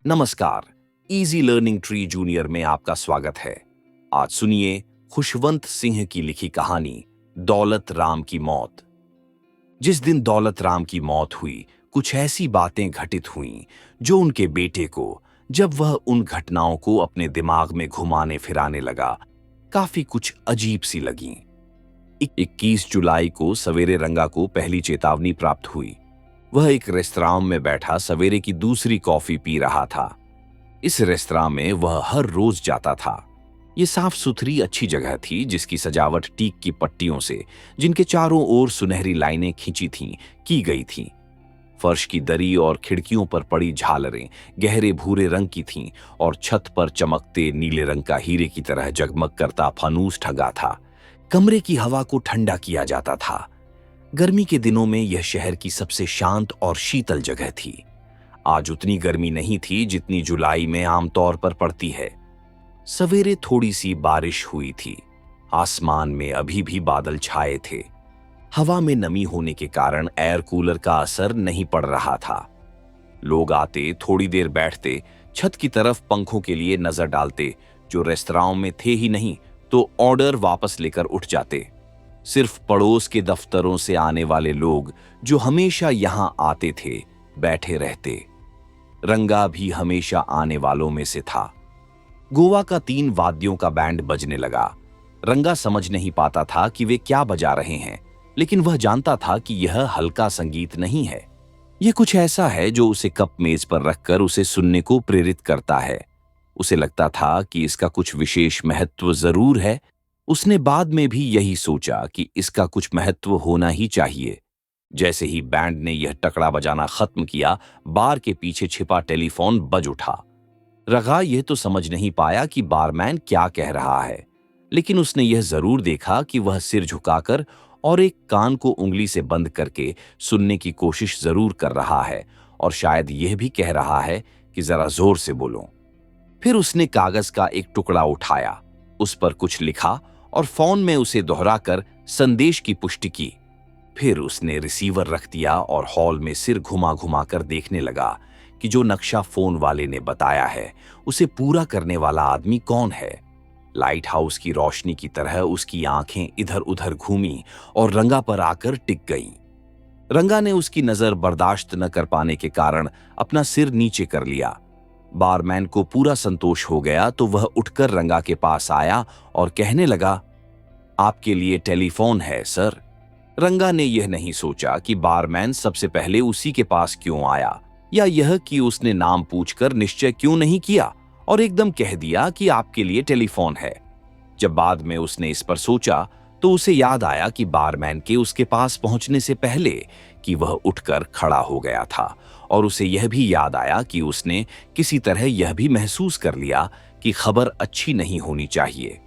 नमस्कार। Easy learning tree junior में आपका स्वागत है। आज सुनिए खुशवंत सिंह की लिखी कहानी दौलत राम की मौत। जिस दिन दौलत राम की मौत हुई, कुछ ऐसी बातें घटित हुईं जो उनके बेटे को, जब वह उन घटनाओं को अपने दिमाग में घुमाने फिराने लगा, काफी कुछ अजीब सी लगीं। 21 जुलाई को सवेरे रंगा को पहली चेतावनी प्राप्त हुई। वह एक रेस्तरां में बैठा सवेरे की दूसरी कॉफी पी रहा था। इस रेस्तरां में वह हर रोज जाता था। ये साफ सुथरी अच्छी जगह थी जिसकी सजावट टीक की पट्टियों से, जिनके चारों ओर सुनहरी लाइनें खींची थीं, की गई थीं। फर्श की दरी और खिड़कियों पर पड़ी झालरें गहरे भूरे रंग की थीं और छत पर चमकते नीले रंग का हीरे की तरह जगमग करता फानूस ठगा था। कमरे की हवा को ठंडा किया जाता था। गर्मी के दिनों में यह शहर की सबसे शांत और शीतल जगह थी। आज उतनी गर्मी नहीं थी जितनी जुलाई में आमतौर पर पड़ती है। सवेरे थोड़ी सी बारिश हुई थी। आसमान में अभी भी बादल छाए थे। हवा में नमी होने के कारण एयर कूलर का असर नहीं पड़ रहा था। लोग आते, थोड़ी देर बैठते, छत की तरफ पंखों के लिए नजर डालते, जो रेस्तरां में थे ही नहीं तो ऑर्डर वापस लेकर उठ जाते। सिर्फ पड़ोस के दफ्तरों से आने वाले लोग, जो हमेशा यहां आते थे, बैठे रहते। रंगा भी हमेशा आने वालों में से था। गोवा का 3 वाद्यों का बैंड बजने लगा। रंगा समझ नहीं पाता था कि वे क्या बजा रहे हैं, लेकिन वह जानता था कि यह हल्का संगीत नहीं है। यह कुछ ऐसा है जो उसे कप मेज पर रखकर उसे सुनने को प्रेरित करता है। उसे लगता था कि इसका कुछ विशेष महत्व जरूर है। उसने बाद में भी यही सोचा कि इसका कुछ महत्व होना ही चाहिए। जैसे ही बैंड ने यह टकड़ा बजाना खत्म किया, बार के पीछे छिपा टेलीफोन बज उठा। रगा यह तो समझ नहीं पाया कि बारमैन क्या कह रहा है, लेकिन उसने यह जरूर देखा कि वह सिर झुकाकर और एक कान को उंगली से बंद करके सुनने की कोशिश जरूर कर रहा है, और शायद यह भी कह रहा है कि जरा जोर से बोलो। फिर उसने कागज का एक टुकड़ा उठाया, उस पर कुछ लिखा और फोन में उसे दोहराकर संदेश की पुष्टि की। फिर उसने रिसीवर रख दिया और हॉल में सिर घुमा घुमा कर देखने लगा कि जो नक्शा फोन वाले ने बताया है, उसे पूरा करने वाला आदमी कौन है। लाइट हाउस की रोशनी की तरह उसकी आंखें इधर उधर घूमी और रंगा पर आकर टिक गईं। रंगा ने उसकी नजर बर्दाश्त न कर पाने के कारण अपना सिर नीचे कर लिया। बारमैन को पूरा संतोष हो गया तो वह उठकर रंगा के पास आया और कहने लगा, आपके लिए टेलीफोन है सर। रंगा ने यह नहीं सोचा कि बारमैन सबसे पहले उसी के पास क्यों आया, या यह कि उसने नाम पूछकर निश्चय क्यों नहीं किया और एकदम कह दिया कि आपके लिए टेलीफोन है। जब बाद में उसने इस पर सोचा तो उसे याद आया कि बारमैन के उसके पास पहुंचने से पहले कि वह उठकर खड़ा हो गया था, और उसे यह भी याद आया कि उसने किसी तरह यह भी महसूस कर लिया कि खबर अच्छी नहीं होनी चाहिए।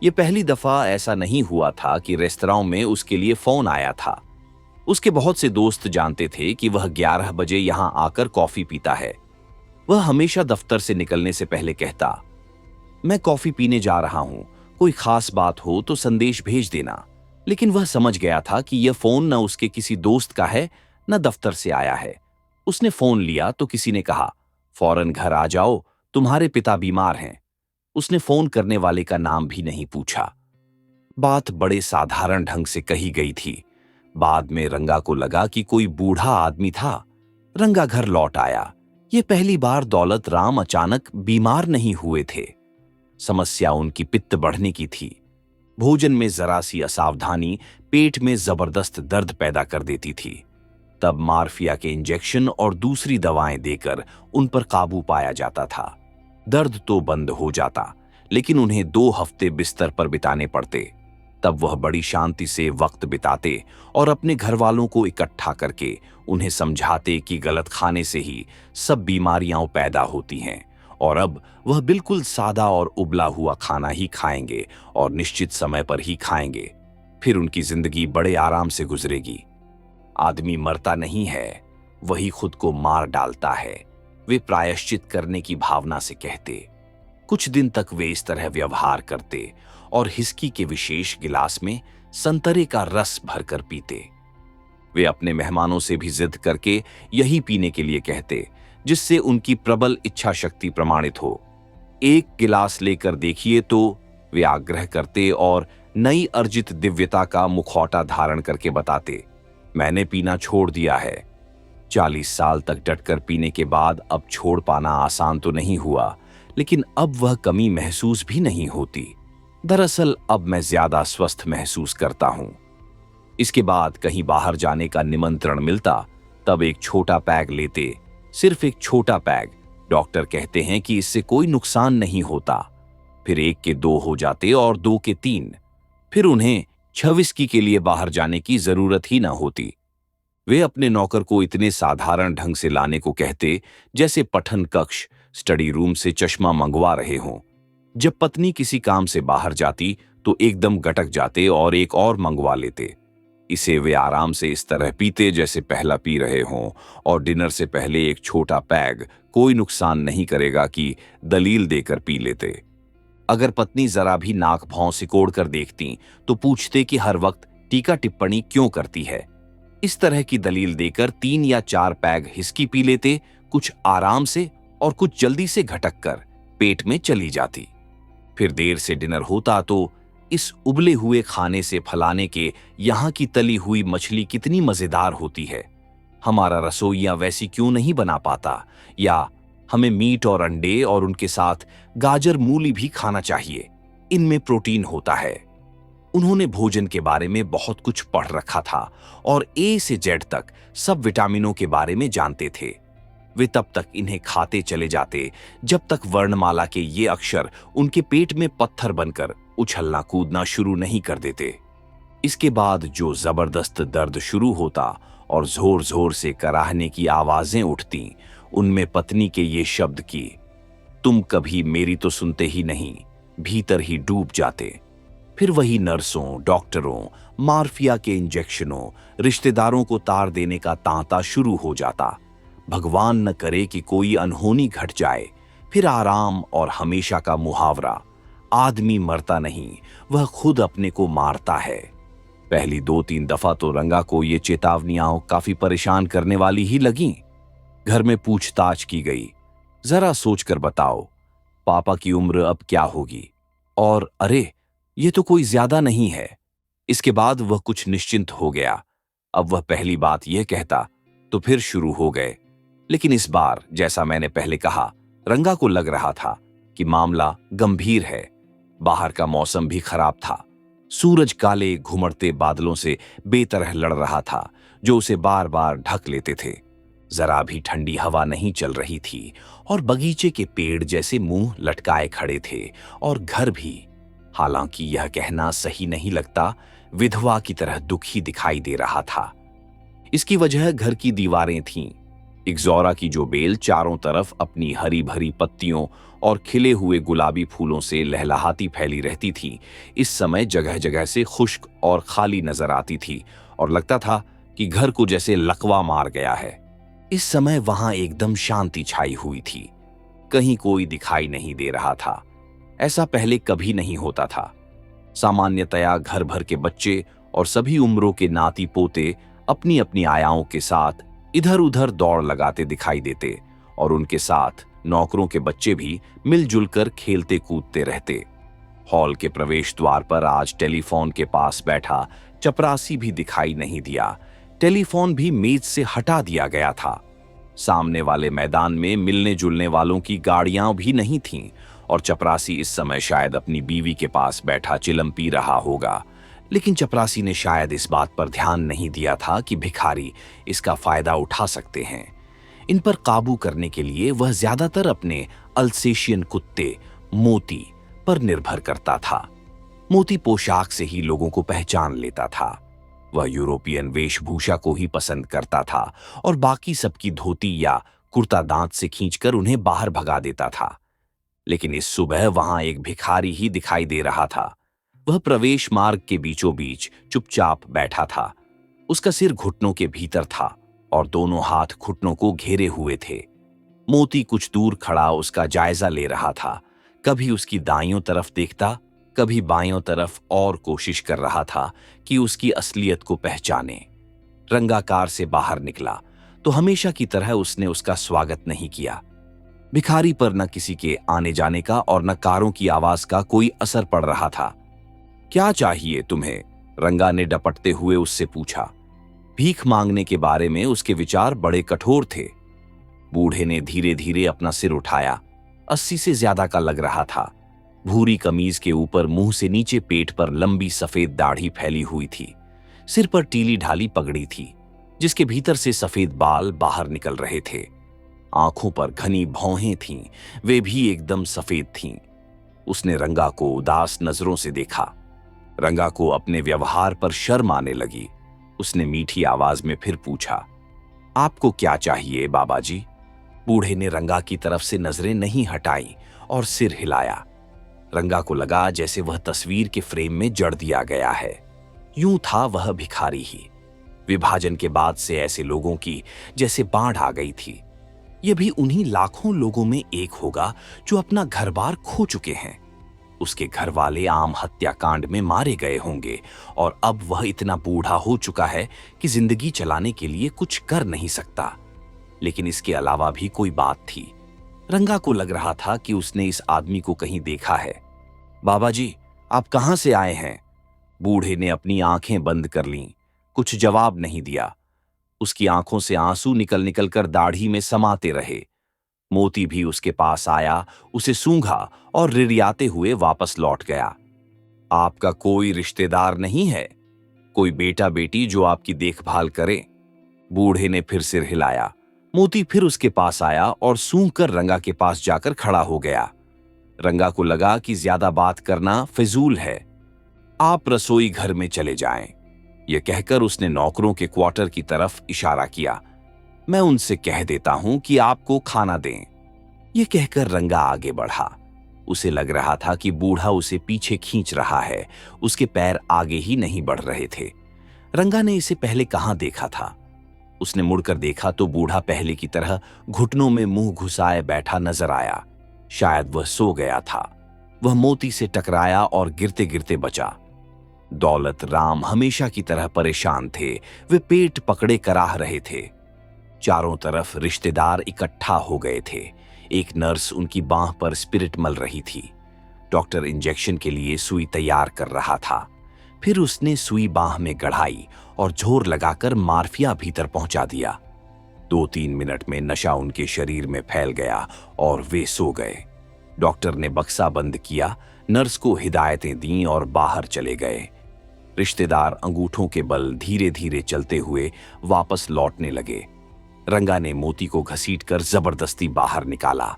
यह पहली दफा ऐसा नहीं हुआ था कि रेस्तरां में उसके लिए फोन आया था। उसके बहुत से दोस्त जानते थे कि वह 11 बजे यहां आकर कॉफी पीता है। वह हमेशा दफ्तर से निकलने से पहले कहता, मैं कॉफी पीने जा रहा हूं, कोई खास बात हो तो संदेश भेज देना। लेकिन वह समझ गया था कि यह फोन न उसके किसी दोस्त का है, न दफ्तर से आया है। उसने फोन लिया तो किसी ने कहा, फौरन घर आ जाओ, तुम्हारे पिता बीमार हैं। उसने फोन करने वाले का नाम भी नहीं पूछा। बात बड़े साधारण ढंग से कही गई थी। बाद में रंगा को लगा कि कोई बूढ़ा आदमी था। रंगा घर लौट आया। यह पहली बार दौलत राम अचानक बीमार नहीं हुए थे। समस्या उनकी पित्त बढ़ने की थी। भोजन में जरा सी असावधानी पेट में जबरदस्त दर्द पैदा कर देती थी। तब मार्फिया के इंजेक्शन और दूसरी दवाएं देकर उन पर काबू पाया जाता था। दर्द तो बंद हो जाता, लेकिन उन्हें 2 हफ्ते बिस्तर पर बिताने पड़ते। तब वह बड़ी शांति से वक्त बिताते और अपने घर वालों को इकट्ठा करके उन्हें समझाते कि गलत खाने से ही सब बीमारियां पैदा होती हैं, और अब वह बिल्कुल सादा और उबला हुआ खाना ही खाएंगे और निश्चित समय पर ही खाएंगे। फिर उनकी जिंदगी बड़े आराम से गुजरेगी। आदमी मरता नहीं है, वही खुद को मार डालता है, वे प्रायश्चित करने की भावना से कहते। कुछ दिन तक वे इस तरह व्यवहार करते और हिस्की के विशेष गिलास में संतरे का रस भरकर पीते। वे अपने मेहमानों से भी जिद करके यही पीने के लिए कहते, जिससे उनकी प्रबल इच्छा शक्ति प्रमाणित हो। एक गिलास लेकर देखिए तो वे आग्रह करते और नई अर्जित दिव्यता का मुखौटा धारण करके बताते, मैंने पीना छोड़ दिया है। 40 साल तक डटकर पीने के बाद अब छोड़ पाना आसान तो नहीं हुआ, लेकिन अब वह कमी महसूस भी नहीं होती। दरअसल अब मैं ज्यादा स्वस्थ महसूस करता हूं। इसके बाद कहीं बाहर जाने का निमंत्रण मिलता, तब एक छोटा पैग लेते, सिर्फ एक छोटा पैग। डॉक्टर कहते हैं कि इससे कोई नुकसान नहीं होता। फिर 1 के 2 हो जाते और 2 के 3। फिर उन्हें 6 विस्की के लिए बाहर जाने की जरूरत ही ना होती। वे अपने नौकर को इतने साधारण ढंग से लाने को कहते, जैसे पठन कक्ष, स्टडी रूम से चश्मा मंगवा रहे हों। जब पत्नी किसी काम से बाहर जाती तो एकदम गटक जाते और एक और मंगवा लेते। इसे वे आराम से इस तरह पीते जैसे पहला पी रहे हों, और डिनर से पहले एक छोटा पैग कोई नुकसान नहीं करेगा कि दलील देकर पी लेते। अगर पत्नी जरा भी नाक भौं सिकोड़ कर देखती तो पूछते कि हर वक्त टीका टिप्पणी क्यों करती है। इस तरह की दलील देकर 3 या 4 पैग हिस्की पी लेते, कुछ आराम से और कुछ जल्दी से घटक कर पेट में चली जाती। फिर देर से डिनर होता तो इस उबले हुए खाने से फलाने के यहाँ की तली हुई मछली कितनी मजेदार होती है, हमारा रसोइया वैसी क्यों नहीं बना पाता, या हमें मीट और अंडे और उनके साथ गाजर मूली भी खाना चाहिए, इनमें प्रोटीन होता है। उन्होंने भोजन के बारे में बहुत कुछ पढ़ रखा था और ए से जेड तक सब विटामिनों के बारे में जानते थे। वे तब तक इन्हें खाते चले जाते जब तक वर्णमाला के ये अक्षर उनके पेट में पत्थर बनकर उछलना कूदना शुरू नहीं कर देते। इसके बाद जो जबरदस्त दर्द शुरू होता और जोर जोर से कराहने की आवाजें उठती, उनमें पत्नी के ये शब्द की, तुम कभी मेरी तो सुनते ही नहीं, भीतर ही डूब जाते। फिर वही नर्सों, डॉक्टरों, मार्फिया के इंजेक्शनों, रिश्तेदारों को तार देने का तांता शुरू हो जाता। भगवान न करे कि कोई अनहोनी घट जाए। फिर आराम और हमेशा का मुहावरा, आदमी मरता नहीं, वह खुद अपने को मारता है। पहली 2-3 दफा तो रंगा को ये चेतावनियां काफी परेशान करने वाली ही लगीं। घर में पूछताछ की गई, जरा सोचकर बताओ पापा की उम्र अब क्या होगी, और अरे ये तो कोई ज्यादा नहीं है। इसके बाद वह कुछ निश्चिंत हो गया। अब वह पहली बात यह कहता तो फिर शुरू हो गए। लेकिन इस बार, जैसा मैंने पहले कहा, रंगा को लग रहा था कि मामला गंभीर है। बाहर का मौसम भी खराब था। सूरज काले घुमड़ते बादलों से बेतरह लड़ रहा था, जो उसे बार बार ढक लेते थे। जरा भी ठंडी हवा नहीं चल रही थी और बगीचे के पेड़ जैसे मुंह लटकाए खड़े थे, और घर भी, हालांकि यह कहना सही नहीं लगता, विधवा की तरह दुखी दिखाई दे रहा था। इसकी वजह घर की दीवारें थीं। इक्ज़ोरा की जो बेल चारों तरफ अपनी हरी भरी पत्तियों और खिले हुए गुलाबी फूलों से लहलहाती फैली रहती थी, इस समय जगह जगह से खुश्क और खाली नजर आती थी और लगता था कि घर को जैसे लकवा मार गया है। इस समय वहां एकदम शांति छाई हुई थी। कहीं कोई दिखाई नहीं दे रहा था। ऐसा पहले कभी नहीं होता था। सामान्यतया घर भर के बच्चे और सभी उम्रों के नाती पोते अपनी अपनी आयाओं के साथ इधर उधर दौड़ लगाते दिखाई देते, और उनके साथ नौकरों के बच्चे भी मिलजुल कर खेलते कूदते रहते। हॉल के प्रवेश द्वार पर आज टेलीफोन के पास बैठा चपरासी भी दिखाई नहीं दिया। टेलीफोन भी मेज से हटा दिया गया था। सामने वाले मैदान में मिलने जुलने वालों की गाड़ियां भी नहीं थीं, और चपरासी इस समय शायद अपनी बीवी के पास बैठा चिलम पी रहा होगा। लेकिन चपरासी ने शायद इस बात पर ध्यान नहीं दिया था कि भिखारी इसका फायदा उठा सकते हैं। इन पर काबू करने के लिए वह ज्यादातर अपने अल्सेशियन कुत्ते मोती पर निर्भर करता था। मोती पोशाक से ही लोगों को पहचान लेता था। वह यूरोपियन वेशभूषा को ही पसंद करता था और बाकी सबकी धोती या कुर्ता दांत से खींचकर उन्हें बाहर भगा देता था। लेकिन इस सुबह वहां एक भिखारी ही दिखाई दे रहा था। वह प्रवेश मार्ग के बीचों बीच चुपचाप बैठा था। उसका सिर घुटनों के भीतर था और दोनों हाथ घुटनों को घेरे हुए थे। मोती कुछ दूर खड़ा उसका जायजा ले रहा था। कभी उसकी दाईं तरफ देखता, कभी बाईं तरफ, और कोशिश कर रहा था कि उसकी असलियत को पहचाने। रंगा कार से बाहर निकला तो हमेशा की तरह उसने उसका स्वागत नहीं किया। भिखारी पर न किसी के आने जाने का और न कारों की आवाज का कोई असर पड़ रहा था। क्या चाहिए तुम्हें? रंगा ने डपटते हुए उससे पूछा। भीख मांगने के बारे में उसके विचार बड़े कठोर थे। बूढ़े ने धीरे धीरे अपना सिर उठाया। 80 से ज्यादा का लग रहा था। भूरी कमीज के ऊपर मुंह से नीचे पेट पर लंबी सफेद दाढ़ी फैली हुई थी। सिर पर टीली ढाली पगड़ी थी, जिसके भीतर से सफेद बाल बाहर निकल रहे थे। आंखों पर घनी भौहें थीं, वे भी एकदम सफेद थीं। उसने रंगा को उदास नजरों से देखा। रंगा को अपने व्यवहार पर शर्म आने लगी। उसने मीठी आवाज में फिर पूछा, आपको क्या चाहिए बाबा जी? बूढ़े ने रंगा की तरफ से नजरें नहीं हटाई और सिर हिलाया। रंगा को लगा जैसे वह तस्वीर के फ्रेम में जड़ दिया गया है। यूं था वह भिखारी ही। विभाजन के बाद से ऐसे लोगों की जैसे बाढ़ आ गई थी। यह भी उन्हीं लाखों लोगों में एक होगा जो अपना घर-बार खो चुके हैं। उसके घर वाले आम हत्याकांड में मारे गए होंगे और अब वह इतना बूढ़ा हो चुका है कि जिंदगी चलाने के लिए कुछ कर नहीं सकता। लेकिन इसके अलावा भी कोई बात थी। रंगा को लग रहा था कि उसने इस आदमी को कहीं देखा है। बाबा जी, आप कहां से आए हैं? बूढ़े ने अपनी आंखें बंद कर लीं। कुछ जवाब नहीं दिया। उसकी आंखों से आंसू निकल निकल कर दाढ़ी में समाते रहे। मोती भी उसके पास आया, उसे सूंघा और रिरियाते हुए वापस लौट गया। आपका कोई रिश्तेदार नहीं है? कोई बेटा बेटी जो आपकी देखभाल करे? बूढ़े ने फिर सिर हिलाया। मोती फिर उसके पास आया और सूंघकर रंगा के पास जाकर खड़ा हो गया। रंगा को लगा कि ज्यादा बात करना फिजूल है। आप रसोई घर में चले जाएं। यह कहकर उसने नौकरों के क्वार्टर की तरफ इशारा किया। मैं उनसे कह देता हूं कि आपको खाना दें। यह कहकर रंगा आगे बढ़ा। उसे लग रहा था कि बूढ़ा उसे पीछे खींच रहा है। उसके पैर आगे ही नहीं बढ़ रहे थे। रंगा ने इसे पहले कहां देखा था। उसने मुड़कर देखा तो बूढ़ा पहले की तरह घुटनों में मुंह घुसाए बैठा नजर आया। शायद वह सो गया था। वह मोती से टकराया और गिरते गिरते बचा। दौलत राम हमेशा की तरह परेशान थे। वे पेट पकड़े कराह रहे थे। चारों तरफ रिश्तेदार इकट्ठा हो गए थे। एक नर्स उनकी बांह पर स्पिरिट मल रही थी। डॉक्टर इंजेक्शन के लिए सुई तैयार कर रहा था। फिर उसने सुई बांह में गढ़ाई और जोर लगाकर मार्फिया भीतर पहुंचा दिया। 2-3 मिनट में नशा उनके शरीर में फैल गया और वे सो गए। डॉक्टर ने बक्सा बंद किया, नर्स को हिदायतें दीं और बाहर चले गए। रिश्तेदार अंगूठों के बल धीरे धीरे चलते हुए वापस लौटने लगे। रंगा ने मोती को घसीटकर जबरदस्ती बाहर निकाला।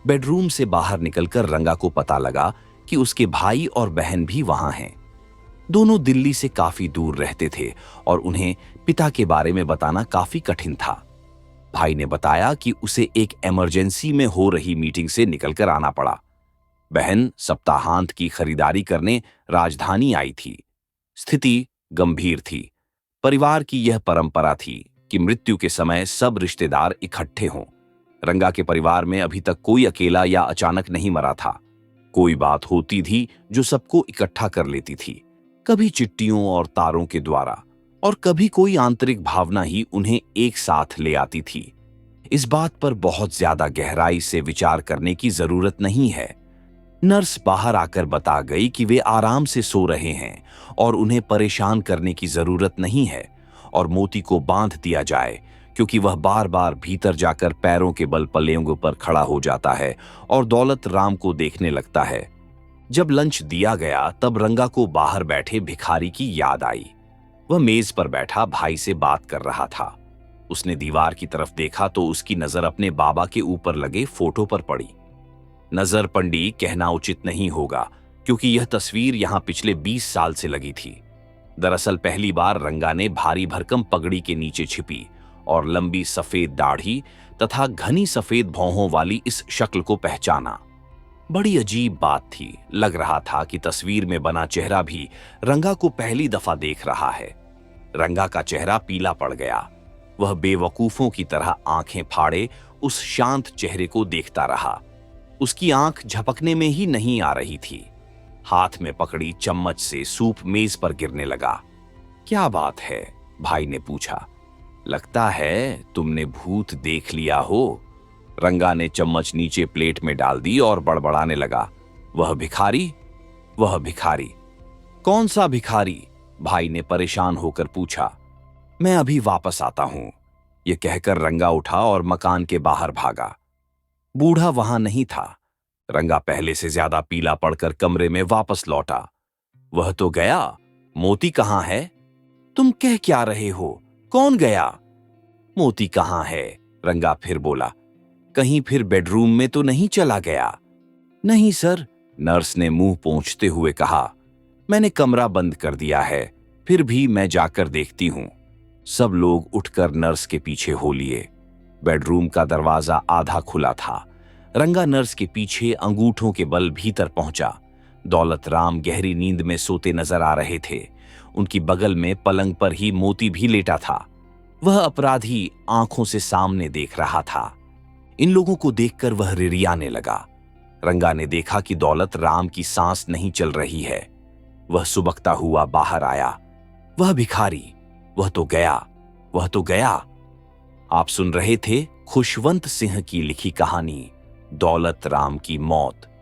बेडरूम से बाहर निकलकर रंगा को पता लगा कि उसके भाई और बहन भी वहां हैं। दोनों दिल्ली से काफी दूर रहते थे और उन्हें पिता के बारे में बताना काफी कठिन था। भाई ने बताया कि उसे एक इमरजेंसी में हो रही मीटिंग से निकलकर आना पड़ा। बहन सप्ताहांत की खरीदारी करने राजधानी आई थी। स्थिति गंभीर थी। परिवार की यह परंपरा थी कि मृत्यु के समय सब रिश्तेदार इकट्ठे हों। रंगा के परिवार में अभी तक कोई अकेला या अचानक नहीं मरा था। कोई बात होती थी जो सबको इकट्ठा कर लेती थी, कभी चिट्ठियों और तारों के द्वारा, और कभी कोई आंतरिक भावना ही उन्हें एक साथ ले आती थी। इस बात पर बहुत ज्यादा गहराई से विचार करने की जरूरत नहीं है। नर्स बाहर आकर बता गई कि वे आराम से सो रहे हैं और उन्हें परेशान करने की जरूरत नहीं है और मोती को बांध दिया जाए, क्योंकि वह बार बार भीतर जाकर पैरों के बल पलेंगों पर खड़ा हो जाता है और दौलत राम को देखने लगता है। जब लंच दिया गया तब रंगा को बाहर बैठे भिखारी की याद आई। वह मेज पर बैठा भाई से बात कर रहा था। उसने दीवार की तरफ देखा तो उसकी नजर अपने बाबा के ऊपर लगे फोटो पर पड़ी। नजर पंडी कहना उचित नहीं होगा, क्योंकि यह तस्वीर यहां पिछले 20 साल से लगी थी। दरअसल पहली बार रंगा ने भारी भरकम पगड़ी के नीचे छिपी और लंबी सफेद दाढ़ी तथा घनी सफेद भौहों वाली इस शक्ल को पहचाना। बड़ी अजीब बात थी। लग रहा था कि तस्वीर में बना चेहरा भी रंगा को पहली दफा देख रहा है। रंगा का चेहरा पीला पड़ गया। वह बेवकूफों की तरह आंखें फाड़े उस शांत चेहरे को देखता रहा। उसकी आंख झपकने में ही नहीं आ रही थी। हाथ में पकड़ी चम्मच से सूप मेज पर गिरने लगा। क्या बात है? भाई ने पूछा। लगता है तुमने भूत देख लिया हो। रंगा ने चम्मच नीचे प्लेट में डाल दी और बड़बड़ाने लगा, वह भिखारी, वह भिखारी। कौन सा भिखारी? भाई ने परेशान होकर पूछा। मैं अभी वापस आता हूं, यह कहकर रंगा उठा और मकान के बाहर भागा। बूढ़ा वहां नहीं था। रंगा पहले से ज्यादा पीला पड़कर कमरे में वापस लौटा। वह तो गया, मोती कहां है? तुम कह क्या रहे हो? कौन गया? मोती कहां है? रंगा फिर बोला। कहीं फिर बेडरूम में तो नहीं चला गया? नहीं सर, नर्स ने मुंह पोंछते हुए कहा। मैंने कमरा बंद कर दिया है, फिर भी मैं जाकर देखती हूं। सब लोग उठकर नर्स के पीछे हो लिए। बेडरूम का दरवाजा आधा खुला था। रंगा नर्स के पीछे अंगूठों के बल भीतर पहुंचा। दौलत राम गहरी नींद में सोते नजर आ रहे थे। उनकी बगल में पलंग पर ही मोती भी लेटा था। वह अपराधी आंखों से सामने देख रहा था। इन लोगों को देखकर वह रिरियाने लगा। रंगा ने देखा कि दौलत राम की सांस नहीं चल रही है। वह सुबकता हुआ बाहर आया। वह भिखारी, वह तो गया, वह तो गया। आप सुन रहे थे खुशवंत सिंह की लिखी कहानी दौलत राम की मौत।